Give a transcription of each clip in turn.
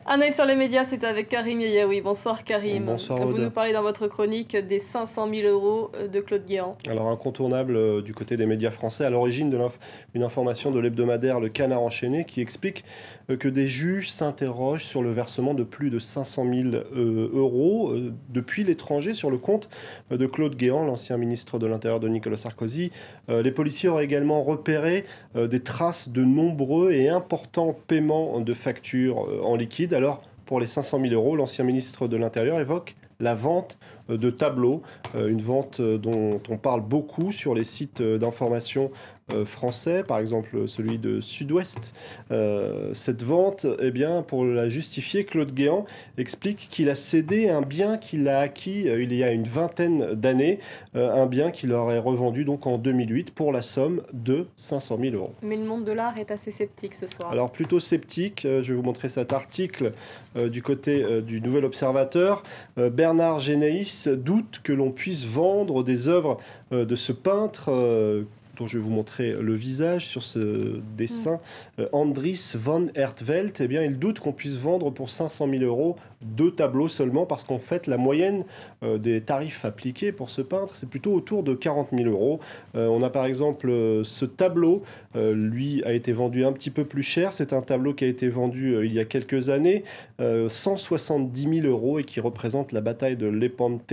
Un œil sur les médias, c'est avec Karim Yeyaoui. Bonsoir Karim. Bonsoir Vous Aude. nous parlez dans votre chronique des 500 000 euros de Claude Guéant. Alors incontournable du côté des médias français, à l'origine d'une information de l'hebdomadaire Le Canard enchaîné qui explique que des juges s'interrogent sur le versement de plus de 500 000 euros depuis l'étranger sur le compte de Claude Guéant, l'ancien ministre de l'Intérieur de Nicolas Sarkozy. Les policiers auraient également repéré des traces de nombreux et importants paiements de factures en liquide. Alors, pour les 500 000 euros, l'ancien ministre de l'Intérieur évoque la vente de tableaux, une vente dont on parle beaucoup sur les sites d'information français, par exemple celui de Sud-Ouest. Cette vente, eh bien, pour la justifier, Claude Guéant explique qu'il a cédé un bien qu'il a acquis il y a une vingtaine d'années, un bien qu'il aurait revendu donc en 2008 pour la somme de 500 000 euros. Mais le monde de l'art est assez sceptique ce soir. Alors plutôt sceptique, je vais vous montrer cet article du côté du Nouvel Observateur. Bernard Génaïs doute que l'on puisse vendre des œuvres de ce peintre dont je vais vous montrer le visage sur ce dessin, Andries van Hertvelt. Eh bien, il doute qu'on puisse vendre pour 500 000 euros 2 tableaux seulement, parce qu'en fait, la moyenne des tarifs appliqués pour ce peintre, c'est plutôt autour de 40 000 euros. On a par exemple ce tableau, lui a été vendu un petit peu plus cher. C'est un tableau qui a été vendu il y a quelques années, 170 000 euros, et qui représente la bataille de Lépante,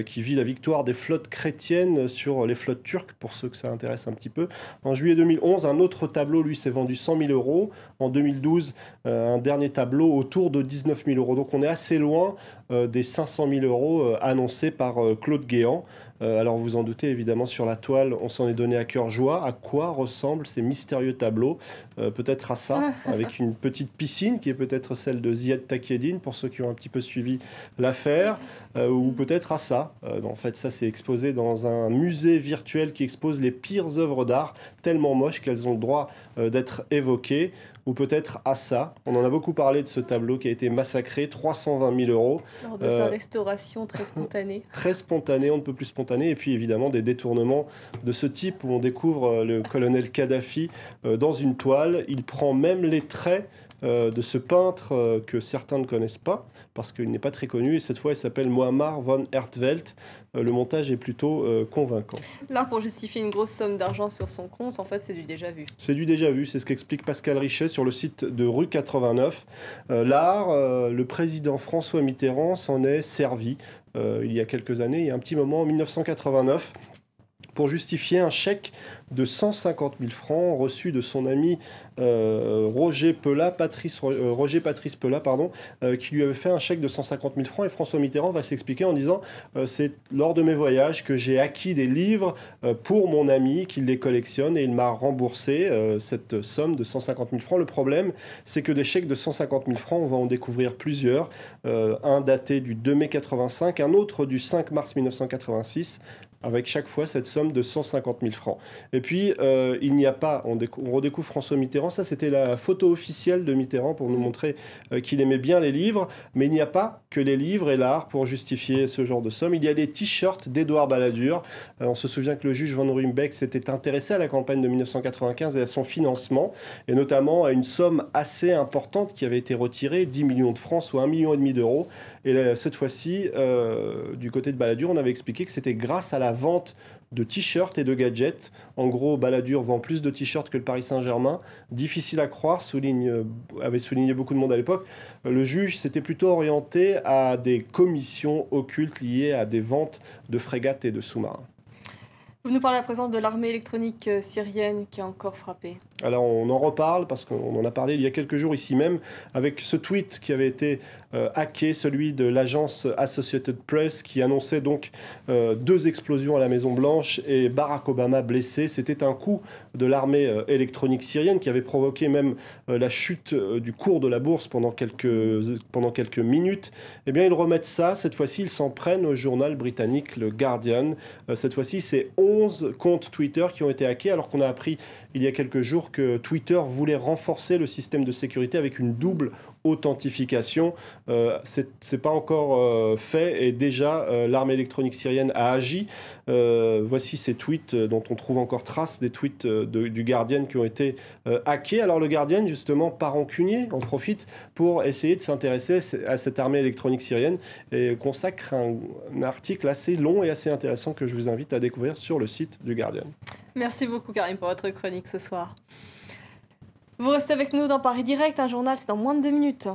qui vit la victoire des flottes chrétiennes sur les flottes turques, pour ceux que ça intéresse un petit peu. En juillet 2011, un autre tableau, lui, s'est vendu 100 000 euros. En 2012, un dernier tableau autour de 19 000 euros. Donc on est assez loin des 500 000 euros annoncés par Claude Guéant. Alors vous en doutez, évidemment, sur la toile, on s'en est donné à cœur joie. À quoi ressemblent ces mystérieux tableaux? Peut-être à ça, avec une petite piscine qui est peut-être celle de Ziad Takieddine, pour ceux qui ont un petit peu suivi l'affaire, ou peut-être à ça. En fait, ça, c'est exposé dans un musée virtuel qui expose les pires œuvres d'art, tellement moches qu'elles ont le droit d'être évoquées. Ou peut-être à ça. On en a beaucoup parlé de ce tableau qui a été massacré, 320 000 euros. Lors de sa restauration très spontanée. Très spontanée, on ne peut plus spontané. Et puis évidemment des détournements de ce type où on découvre le colonel Kadhafi dans une toile. Il prend même les traits de ce peintre que certains ne connaissent pas, parce qu'il n'est pas très connu, et cette fois il s'appelle Muammar van Hertvelt. Le montage est plutôt convaincant. Là, pour justifier une grosse somme d'argent sur son compte, en fait, c'est du déjà vu. C'est du déjà vu, c'est ce qu'explique Pascal Richet sur le site de Rue 89. L'art, le président François Mitterrand s'en est servi il y a quelques années, il y a un petit moment, en 1989, pour justifier un chèque de 150 000 francs reçu de son ami Roger Patrice Pelat, qui lui avait fait un chèque de 150 000 francs. Et François Mitterrand va s'expliquer en disant c'est lors de mes voyages que j'ai acquis des livres pour mon ami, qu'il les collectionne, et il m'a remboursé cette somme de 150 000 francs. Le problème, c'est que des chèques de 150 000 francs, on va en découvrir plusieurs. Un daté du 2 mai 85, un autre du 5 mars 1986, avec chaque fois cette somme de 150 000 francs. Et puis, il n'y a pas, on redécouvre François Mitterrand, ça c'était la photo officielle de Mitterrand pour nous montrer qu'il aimait bien les livres, mais il n'y a pas que les livres et l'art pour justifier ce genre de somme. Il y a les t-shirts d'Édouard Balladur. On se souvient que le juge Van Ruymbeck s'était intéressé à la campagne de 1995 et à son financement, et notamment à une somme assez importante qui avait été retirée, 10 millions de francs, soit 1,5 million d'euros. Et là, cette fois-ci, du côté de Balladur, on avait expliqué que c'était grâce à la vente de t-shirts et de gadgets. En gros, Balladur vend plus de t-shirts que le Paris Saint-Germain. Difficile à croire, avait souligné beaucoup de monde à l'époque. Le juge s'était plutôt orienté à des commissions occultes liées à des ventes de frégates et de sous-marins. Vous nous parlez à présent de l'armée électronique syrienne qui a encore frappé. Alors on en reparle parce qu'on en a parlé il y a quelques jours ici même avec ce tweet qui avait été hacké, celui de l'agence Associated Press qui annonçait donc 2 explosions à la Maison Blanche et Barack Obama blessé. C'était un coup de l'armée électronique syrienne qui avait provoqué même la chute du cours de la bourse pendant quelques minutes. Eh bien ils remettent ça, cette fois-ci ils s'en prennent au journal britannique le Guardian. Cette fois-ci c'est 11 11 comptes Twitter qui ont été hackés, alors qu'on a appris il y a quelques jours que Twitter voulait renforcer le système de sécurité avec une double authentification. C'est pas encore fait et déjà l'armée électronique syrienne a agi. Voici ces tweets dont on trouve encore trace, des tweets du Guardian qui ont été hackés. Alors le Guardian, justement, pas rancunier, en profite pour essayer de s'intéresser à cette armée électronique syrienne et consacre un article assez long et assez intéressant que je vous invite à découvrir sur le site du Guardian. Merci beaucoup Karim pour votre chronique ce soir. Vous restez avec nous dans Paris Direct, un journal c'est dans moins de 2 minutes.